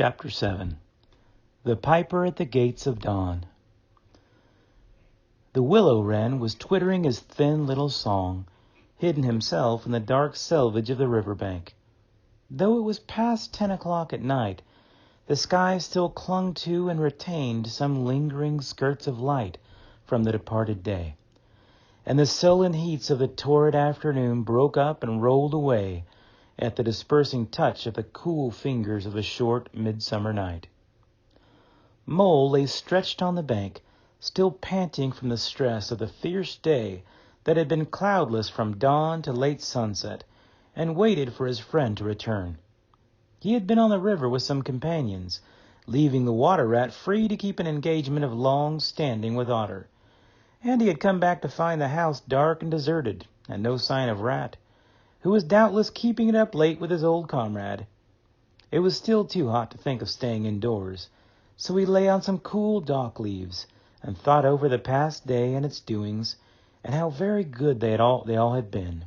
Chapter 7 The Piper at the Gates of Dawn. The willow wren was twittering his thin little song, hidden himself in the dark selvage of the river bank. Though it was past 10 o'clock at night, the sky still clung to and retained some lingering skirts of light from the departed day, and the sullen heats of the torrid afternoon broke up and rolled away at the dispersing touch of the cool fingers of the short midsummer night. Mole lay stretched on the bank, still panting from the stress of the fierce day that had been cloudless from dawn to late sunset, and waited for his friend to return. He had been on the river with some companions, leaving the water rat free to keep an engagement of long standing with Otter, and he had come back to find the house dark and deserted, and no sign of Rat, who was doubtless keeping it up late with his old comrade. It was still too hot to think of staying indoors, so he lay on some cool dock leaves and thought over the past day and its doings, and how very good they all had been.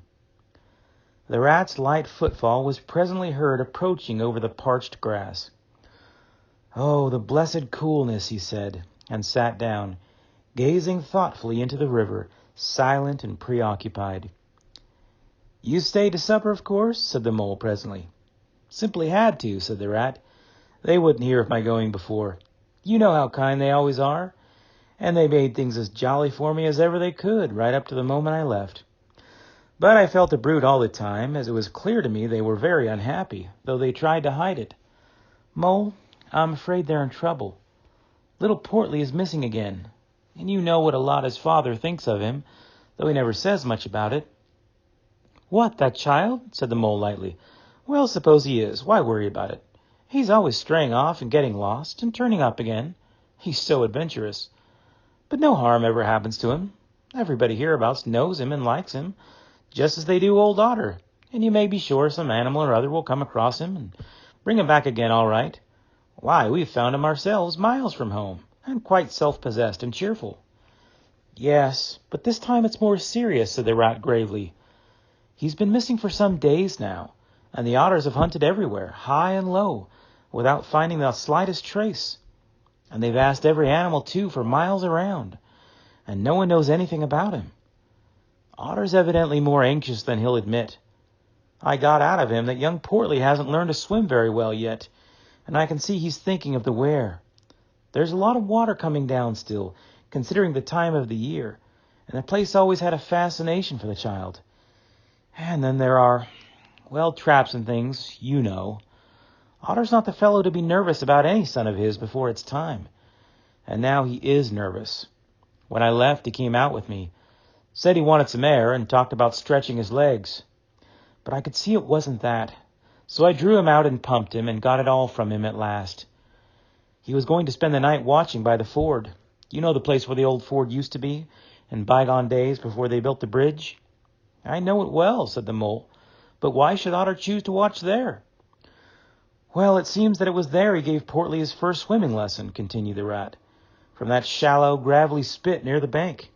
The rat's light footfall was presently heard approaching over the parched grass. "Oh, the blessed coolness," he said, and sat down, gazing thoughtfully into the river, silent and preoccupied. "You stayed to supper, of course?" said the mole presently. "Simply had to," said the rat. "They wouldn't hear of my going before. You know how kind they always are. And they made things as jolly for me as ever they could, right up to the moment I left. But I felt a brute all the time, as it was clear to me they were very unhappy, though they tried to hide it. Mole, I'm afraid they're in trouble. Little Portly is missing again, and you know what a lot his father thinks of him, though he never says much about it." "What, that child?" said the mole lightly. "Well, suppose he is. Why worry about it? He's always straying off and getting lost and turning up again. He's so adventurous. But no harm ever happens to him. Everybody hereabouts knows him and likes him, just as they do old Otter, and you may be sure some animal or other will come across him and bring him back again all right. Why, we've found him ourselves miles from home, and quite self-possessed and cheerful." "Yes, but this time it's more serious," said the rat gravely. "He's been missing for some days now, and the otters have hunted everywhere, high and low, without finding the slightest trace. And they've asked every animal, too, for miles around, and no one knows anything about him. Otter's evidently more anxious than he'll admit. I got out of him that young Portly hasn't learned to swim very well yet, and I can see he's thinking of the where. There's a lot of water coming down still, considering the time of the year, and the place always had a fascination for the child. And then there are, well, traps and things, you know. Otter's not the fellow to be nervous about any son of his before it's time. And now he is nervous. When I left, he came out with me, said he wanted some air, and talked about stretching his legs. But I could see it wasn't that, so I drew him out and pumped him and got it all from him at last. He was going to spend the night watching by the ford. You know the place where the old ford used to be, in bygone days before they built the bridge?" "I know it well," said the mole. "But why should Otter choose to watch there?" "Well, it seems that it was there he gave Portly his first swimming lesson," continued the rat, "from that shallow, gravelly spit near the bank.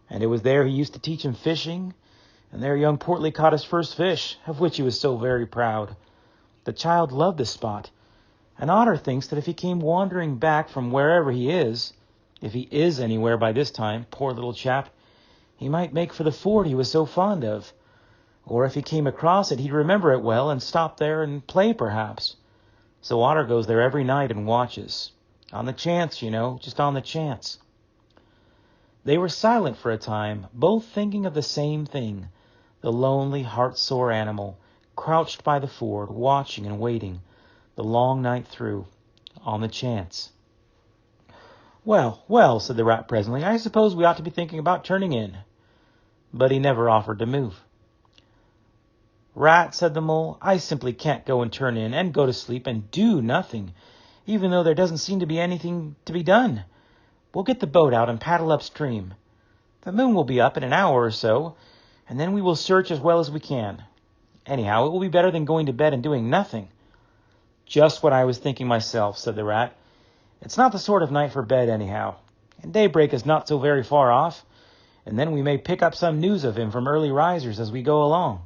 And it was there he used to teach him fishing, and there young Portly caught his first fish, of which he was so very proud. The child loved the spot, and Otter thinks that if he came wandering back from wherever he is, if he is anywhere by this time, poor little chap, he might make for the ford he was so fond of. Or if he came across it, he'd remember it well and stop there and play perhaps. So Otter goes there every night and watches. On the chance, you know, just on the chance." They were silent for a time, both thinking of the same thing, the lonely, heart-sore animal, crouched by the ford, watching and waiting, the long night through, on the chance. "Well, well," said the rat presently, "I suppose we ought to be thinking about turning in." But he never offered to move. "Rat," said the mole, "I simply can't go and turn in and go to sleep and do nothing, even though there doesn't seem to be anything to be done. We'll get the boat out and paddle upstream. The moon will be up in an hour or so, and then we will search as well as we can. Anyhow, it will be better than going to bed and doing nothing." "Just what I was thinking myself," said the rat. "It's not the sort of night for bed, anyhow, and daybreak is not so very far off, and then we may pick up some news of him from early risers as we go along."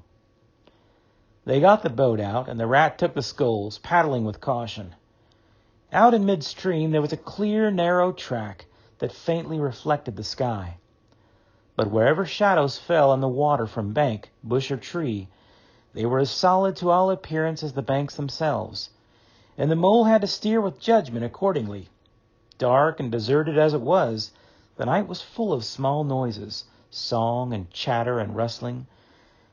They got the boat out, and the rat took the sculls, paddling with caution. Out in midstream there was a clear, narrow track that faintly reflected the sky. But wherever shadows fell on the water from bank, bush, or tree, they were as solid to all appearance as the banks themselves, and the mole had to steer with judgment accordingly. Dark and deserted as it was, the night was full of small noises, song and chatter and rustling,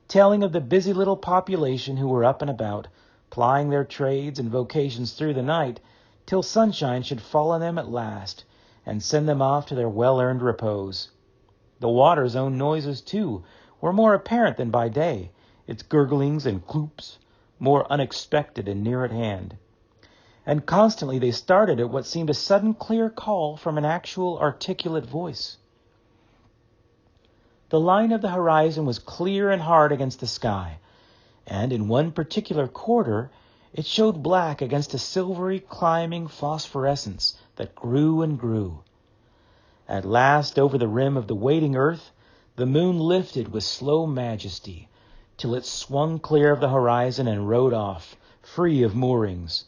telling of the busy little population who were up and about, plying their trades and vocations through the night, till sunshine should fall on them at last, and send them off to their well-earned repose. The water's own noises, too, were more apparent than by day, its gurglings and cloops more unexpected and near at hand. And constantly they started at what seemed a sudden clear call from an actual articulate voice. The line of the horizon was clear and hard against the sky, and in one particular quarter it showed black against a silvery climbing phosphorescence that grew and grew. At last, over the rim of the waiting earth, the moon lifted with slow majesty, till it swung clear of the horizon and rode off, free of moorings.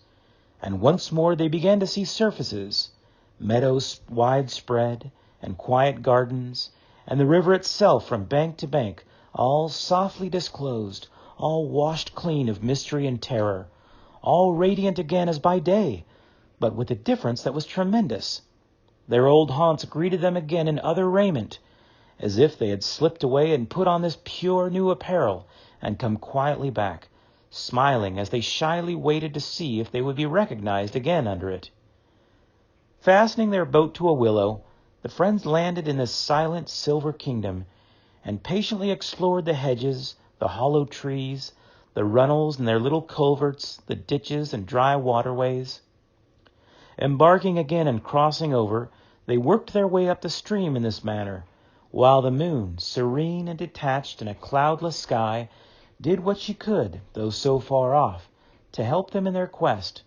And once more they began to see surfaces, meadows widespread, and quiet gardens, and the river itself from bank to bank, all softly disclosed, all washed clean of mystery and terror, all radiant again as by day, but with a difference that was tremendous. Their old haunts greeted them again in other raiment, as if they had slipped away and put on this pure new apparel and come quietly back, smiling as they shyly waited to see if they would be recognized again under it. Fastening their boat to a willow, the friends landed in this silent silver kingdom, and patiently explored the hedges, the hollow trees, the runnels and their little culverts, the ditches and dry waterways. Embarking again and crossing over, they worked their way up the stream in this manner, while the moon, serene and detached in a cloudless sky, did what she could, though so far off, to help them in their quest,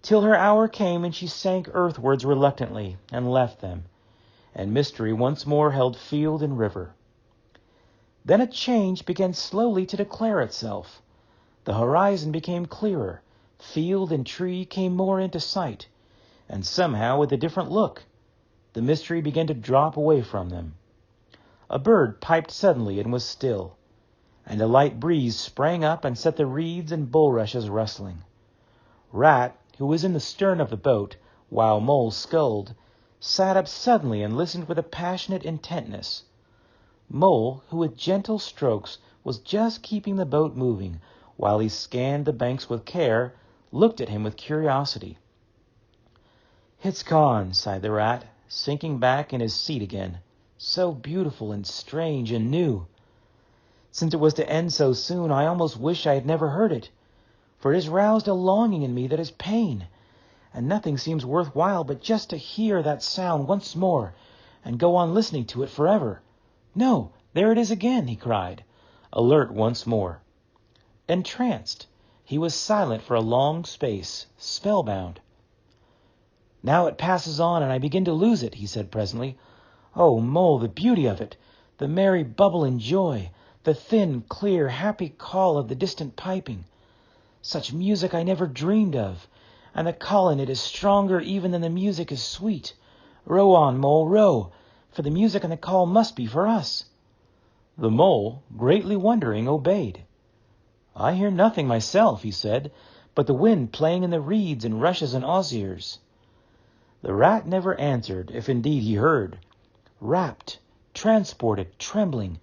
till her hour came and she sank earthwards reluctantly and left them, and mystery once more held field and river. Then a change began slowly to declare itself. The horizon became clearer, field and tree came more into sight, and somehow with a different look. The mystery began to drop away from them. A bird piped suddenly and was still, and a light breeze sprang up and set the reeds and bulrushes rustling. Rat, who was in the stern of the boat, while Mole sculled, sat up suddenly and listened with a passionate intentness. Mole, who with gentle strokes was just keeping the boat moving, while he scanned the banks with care, looked at him with curiosity. "It's gone," sighed the rat, sinking back in his seat again. "So beautiful and strange and new. Since it was to end so soon, I almost wish I had never heard it, for it has roused a longing in me that is pain, and nothing seems worth while but just to hear that sound once more and go on listening to it forever. No, there it is again," he cried, alert once more. Entranced, he was silent for a long space, spellbound. "Now it passes on, and I begin to lose it," he said presently. "Oh, Mole, the beauty of it, the merry bubble and joy, the thin, clear, happy call of the distant piping. Such music I never dreamed of, and the call in it is stronger even than the music is sweet. Row on, Mole, row, for the music and the call must be for us." The Mole, greatly wondering, obeyed. "I hear nothing myself," he said, "but the wind playing in the reeds and rushes and osiers." The rat never answered, if indeed he heard. Rapt, transported, trembling,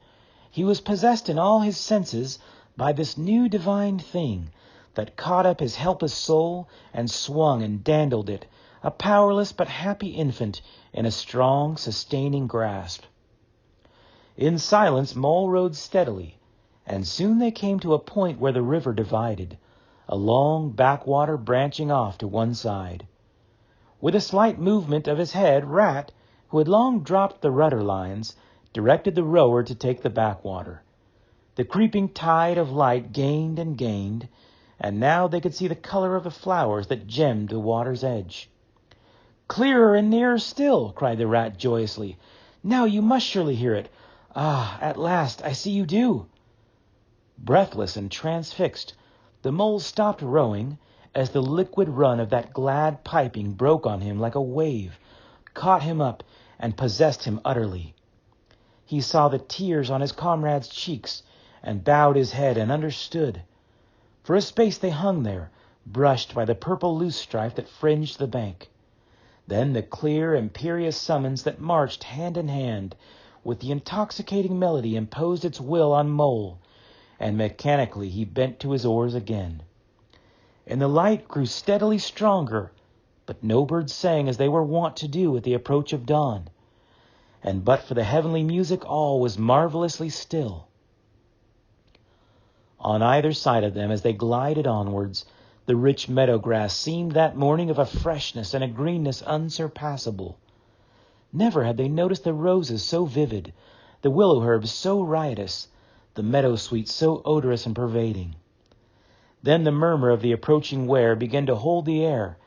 he was possessed in all his senses by this new divine thing that caught up his helpless soul and swung and dandled it, a powerless but happy infant, in a strong, sustaining grasp. In silence Mole rowed steadily, and soon they came to a point where the river divided, a long backwater branching off to one side. With a slight movement of his head, Rat, who had long dropped the rudder lines, directed the rower to take the backwater. The creeping tide of light gained and gained, and now they could see the color of the flowers that gemmed the water's edge. "Clearer and nearer still!" cried the rat joyously. "Now you must surely hear it. Ah, at last I see you do." Breathless and transfixed, the Mole stopped rowing, as the liquid run of that glad piping broke on him like a wave, caught him up, and possessed him utterly. He saw the tears on his comrade's cheeks, and bowed his head and understood. For a space they hung there, brushed by the purple loosestrife that fringed the bank. Then the clear, imperious summons that marched hand in hand with the intoxicating melody imposed its will on Mole, and mechanically he bent to his oars again. And the light grew steadily stronger, but no birds sang as they were wont to do at the approach of dawn. And but for the heavenly music, all was marvelously still. On either side of them, as they glided onwards, the rich meadow grass seemed that morning of a freshness and a greenness unsurpassable. Never had they noticed the roses so vivid, the willow herbs so riotous, the meadow sweet so odorous and pervading. Then the murmur of the approaching weir began to hold the air,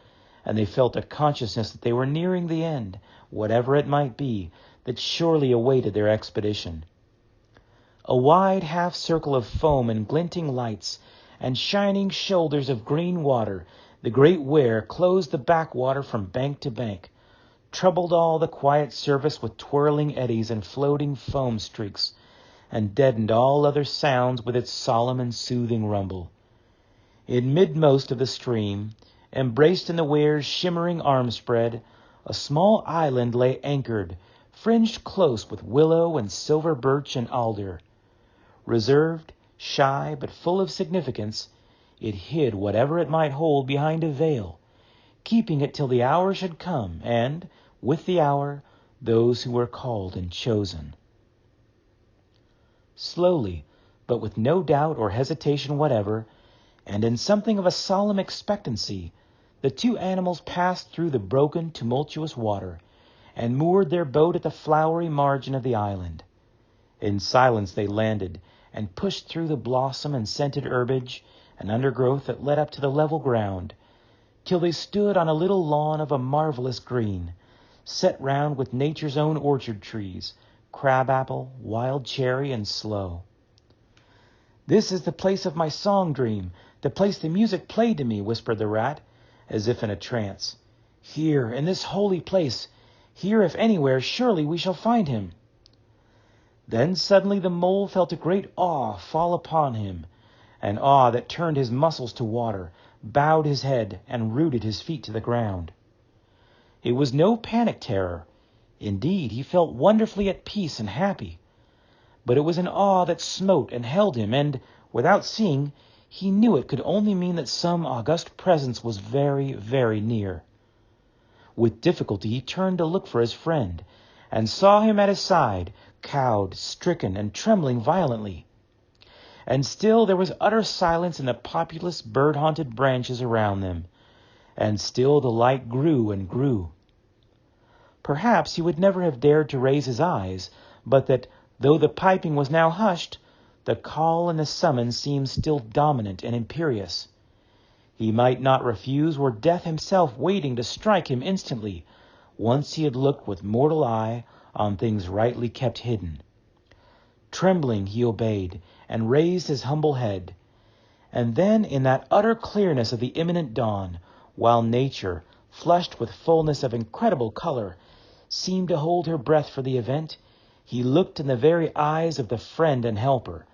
and they felt a consciousness that they were nearing the end, whatever it might be, that surely awaited their expedition. A wide half-circle of foam and glinting lights and shining shoulders of green water, the great weir closed the backwater from bank to bank, troubled all the quiet surface with twirling eddies and floating foam streaks, and deadened all other sounds with its solemn and soothing rumble. In midmost of the stream, embraced in the weir's shimmering arm-spread, a small island lay anchored, fringed close with willow and silver birch and alder. Reserved, shy, but full of significance, it hid whatever it might hold behind a veil, keeping it till the hour should come, and, with the hour, those who were called and chosen. Slowly, but with no doubt or hesitation whatever, and in something of a solemn expectancy, the two animals passed through the broken, tumultuous water, and moored their boat at the flowery margin of the island. In silence they landed, and pushed through the blossom and scented herbage and undergrowth that led up to the level ground, till they stood on a little lawn of a marvelous green, set round with nature's own orchard trees, crabapple, wild cherry, and sloe. "This is the place of my song dream, the place the music played to me," whispered the rat, as if in a trance. "Here, in this holy place, here if anywhere, surely we shall find him." Then suddenly the mole felt a great awe fall upon him, an awe that turned his muscles to water, bowed his head, and rooted his feet to the ground. It was no panic terror. Indeed, he felt wonderfully at peace and happy. But it was an awe that smote and held him, and, without seeing, he knew it could only mean that some august presence was very, very near. With difficulty he turned to look for his friend, and saw him at his side, cowed, stricken, and trembling violently. And still there was utter silence in the populous, bird-haunted branches around them, and still the light grew and grew. Perhaps he would never have dared to raise his eyes, but that, though the piping was now hushed, the call and the summons seemed still dominant and imperious. He might not refuse were death himself waiting to strike him instantly, once he had looked with mortal eye on things rightly kept hidden. Trembling he obeyed, and raised his humble head. And then, in that utter clearness of the imminent dawn, while nature, flushed with fullness of incredible color, seemed to hold her breath for the event, he looked in the very eyes of the friend and helper,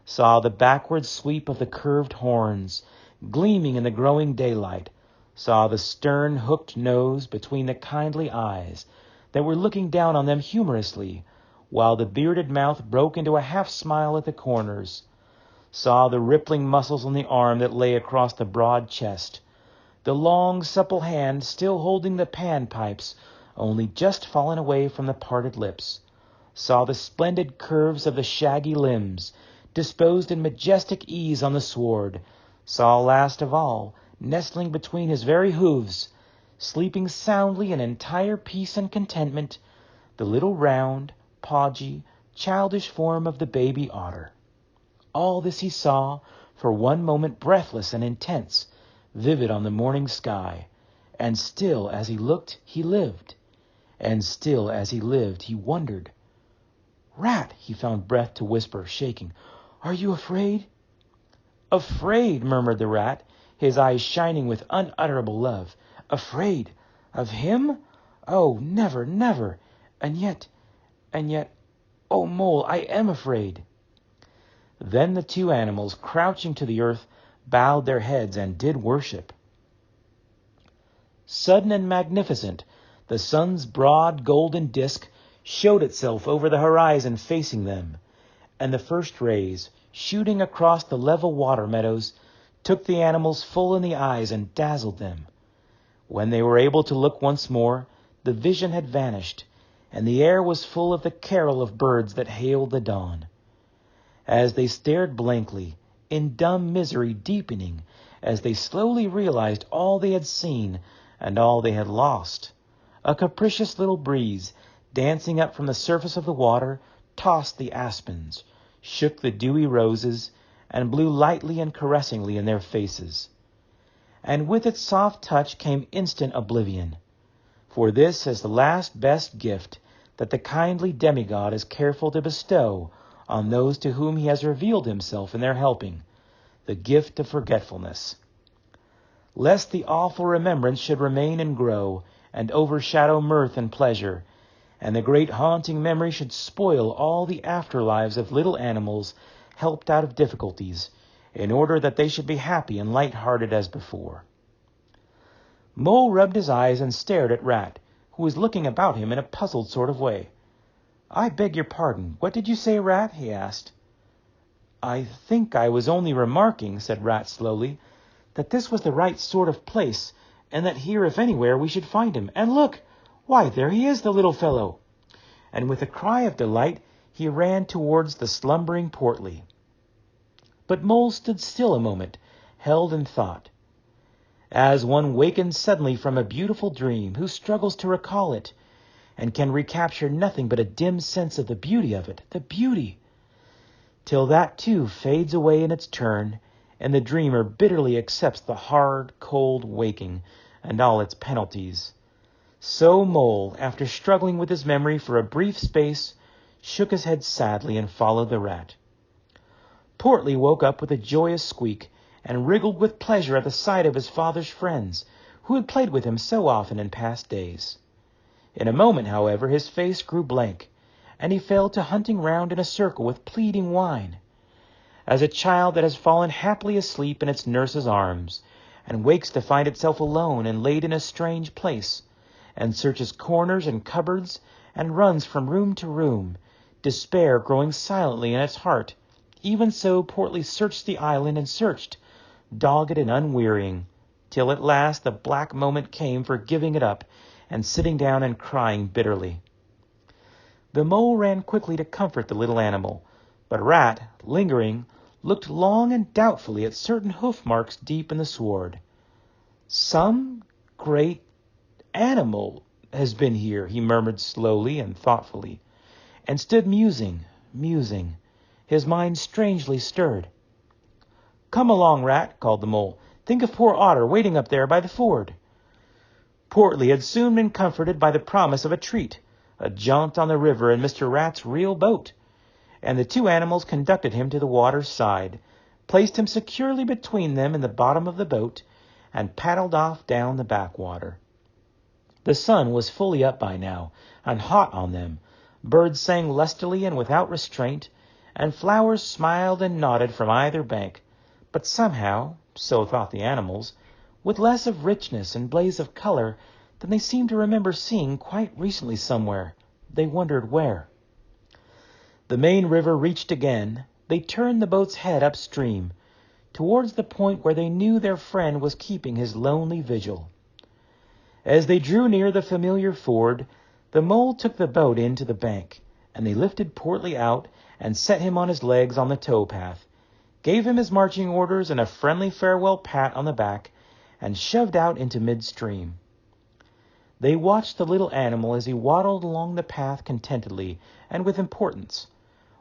saw the backward sweep of the curved horns, gleaming in the growing daylight, saw the stern hooked nose between the kindly eyes that were looking down on them humorously, while the bearded mouth broke into a half-smile at the corners, saw the rippling muscles on the arm that lay across the broad chest, the long, supple hand still holding the pan-pipes, only just fallen away from the parted lips, saw the splendid curves of the shaggy limbs, disposed in majestic ease on the sward, saw last of all, nestling between his very hooves, sleeping soundly in entire peace and contentment, the little round, podgy, childish form of the baby otter. All this he saw, for one moment breathless and intense, vivid on the morning sky, and still as he looked he lived, and still as he lived he wondered. "Rat," he found breath to whisper, shaking, "are you afraid?" "Afraid," murmured the rat, his eyes shining with unutterable love. Afraid? Of him? Oh, never, never. And yet, oh, Mole, I am afraid. Then the two animals, crouching to the earth, bowed their heads and did worship. Sudden and magnificent, the sun's broad golden disk showed itself over the horizon facing them, and the first rays, shooting across the level water meadows, took the animals full in the eyes and dazzled them. When they were able to look once more, the vision had vanished, and the air was full of the carol of birds that hailed the dawn. As they stared blankly, in dumb misery deepening, as they slowly realized all they had seen and all they had lost, a capricious little breeze, dancing up from the surface of the water, tossed the aspens, shook the dewy roses, and blew lightly and caressingly in their faces. And with its soft touch came instant oblivion. For this is the last best gift that the kindly demigod is careful to bestow on those to whom he has revealed himself in their helping, the gift of forgetfulness. Lest the awful remembrance should remain and grow, and overshadow mirth and pleasure, and the great haunting memory should spoil all the afterlives of little animals helped out of difficulties, in order that they should be happy and light-hearted as before. Mole rubbed his eyes and stared at Rat, who was looking about him in a puzzled sort of way. "I beg your pardon. What did you say, Rat?" he asked. "I think I was only remarking," said Rat slowly, "that this was the right sort of place, and that here, if anywhere, we should find him. And look! Why, there he is, the little fellow!" And with a cry of delight, he ran towards the slumbering Portly. But Mole stood still a moment, held in thought. As one wakens suddenly from a beautiful dream, who struggles to recall it, and can recapture nothing but a dim sense of the beauty of it, the beauty, till that too fades away in its turn, and the dreamer bitterly accepts the hard, cold waking and all its penalties. So Mole, after struggling with his memory for a brief space, shook his head sadly and followed the Rat. Portly woke up with a joyous squeak, and wriggled with pleasure at the sight of his father's friends, who had played with him so often in past days. In a moment, however, his face grew blank, and he fell to hunting round in a circle with pleading whine, as a child that has fallen happily asleep in its nurse's arms, and wakes to find itself alone and laid in a strange place, and searches corners and cupboards, and runs from room to room, despair growing silently in its heart. Even so Portly searched the island and searched, dogged and unwearying, till at last the black moment came for giving it up and sitting down and crying bitterly. The Mole ran quickly to comfort the little animal, but Rat, lingering, looked long and doubtfully at certain hoof marks deep in the sward. "Some great animal has been here," he murmured slowly and thoughtfully, and stood musing, his mind strangely stirred. "Come along, Rat," called the Mole. "Think of poor Otter waiting up there by the ford." Portly had soon been comforted by the promise of a treat, a jaunt on the river in Mr. Rat's real boat, and the two animals conducted him to the water's side, placed him securely between them in the bottom of the boat, and paddled off down the backwater. The sun was fully up by now, and hot on them. Birds sang lustily and without restraint, and flowers smiled and nodded from either bank, but somehow, so thought the animals, with less of richness and blaze of color than they seemed to remember seeing quite recently somewhere. They wondered where. The main river reached again, they turned the boat's head upstream, towards the point where they knew their friend was keeping his lonely vigil. As they drew near the familiar ford, the Mole took the boat in to the bank, and they lifted Portly out and set him on his legs on the towpath, gave him his marching orders and a friendly farewell pat on the back, and shoved out into midstream. They watched the little animal as he waddled along the path contentedly and with importance,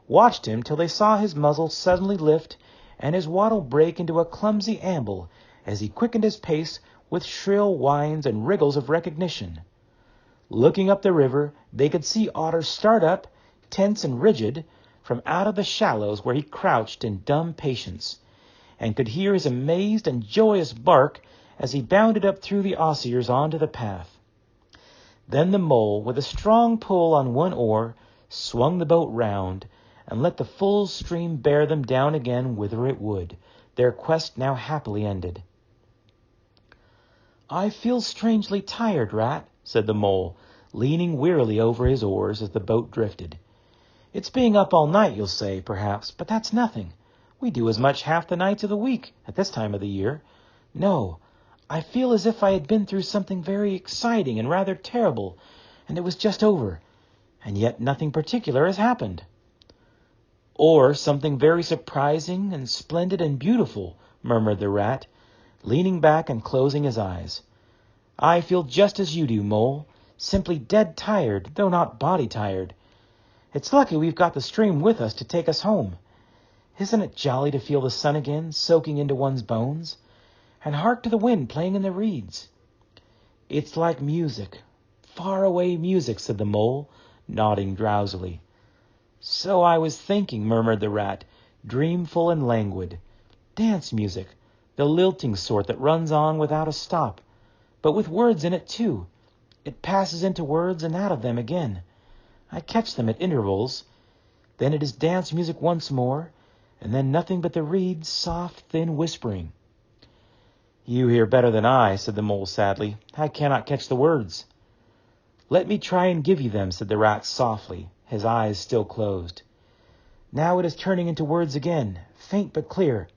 watched him till they saw his muzzle suddenly lift and his waddle break into a clumsy amble as he quickened his pace with shrill whines and wriggles of recognition. Looking up the river, they could see Otter start up, tense and rigid, from out of the shallows where he crouched in dumb patience, and could hear his amazed and joyous bark as he bounded up through the osiers onto the path. Then the mole, with a strong pull on one oar, swung the boat round, and let the full stream bear them down again whither it would, their quest now happily ended. "I feel strangely tired, Rat," said the mole, leaning wearily over his oars as the boat drifted. "It's being up all night, you'll say, perhaps, but that's nothing. We do as much half the nights of the week at this time of the year. No, I feel as if I had been through something very exciting and rather terrible, and it was just over, and yet nothing particular has happened." "Or something very surprising and splendid and beautiful," murmured the rat, leaning back and closing his eyes. "I feel just as you do, Mole, simply dead tired, though not body tired. It's lucky we've got the stream with us to take us home. Isn't it jolly to feel the sun again, soaking into one's bones? And hark to the wind playing in the reeds." "It's like music, far-away music," said the mole, nodding drowsily. "So I was thinking," murmured the rat, dreamful and languid. "Dance music, the lilting sort that runs on without a stop, but with words in it too. It passes into words and out of them again. I catch them at intervals. Then it is dance music once more, and then nothing but the reeds' soft, thin whispering." "You hear better than I," said the mole sadly. "I cannot catch the words." "Let me try and give you them," said the rat softly, his eyes still closed. "Now it is turning into words again, faint but clear.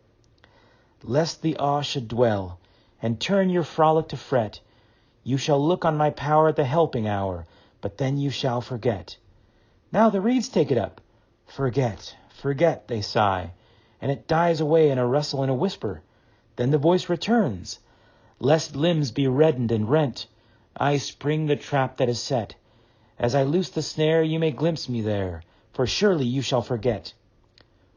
Lest the awe should dwell, and turn your frolic to fret, you shall look on my power at the helping hour, but then you shall forget. Now the reeds take it up. Forget, forget, they sigh, and it dies away in a rustle and a whisper. Then the voice returns. Lest limbs be reddened and rent, I spring the trap that is set. As I loose the snare, you may glimpse me there, for surely you shall forget.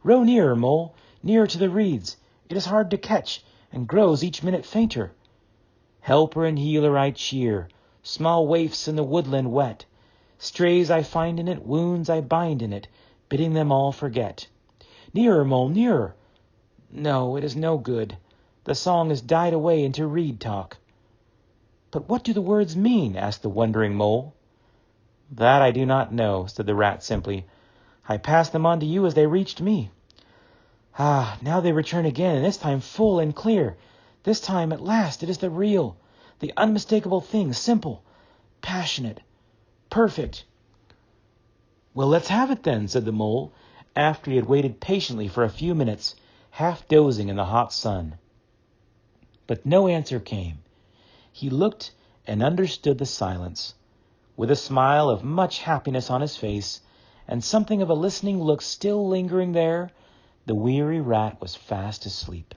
Row nearer, Mole, nearer to the reeds. It is hard to catch, and grows each minute fainter. Helper and healer I cheer, small waifs in the woodland wet. Strays I find in it, wounds I bind in it, bidding them all forget. Nearer, Mole, nearer. No, it is no good. The song has died away into reed talk." "But what do the words mean?" asked the wondering mole. "That I do not know," said the rat simply. "I passed them on to you as they reached me." "Ah, now they return again, and this time full and clear. This time, at last, it is the real, the unmistakable thing, simple, passionate, perfect." "Well, let's have it then," said the mole, after he had waited patiently for a few minutes, half dozing in the hot sun. But no answer came. He looked and understood the silence. With a smile of much happiness on his face, and something of a listening look still lingering there, the weary rat was fast asleep.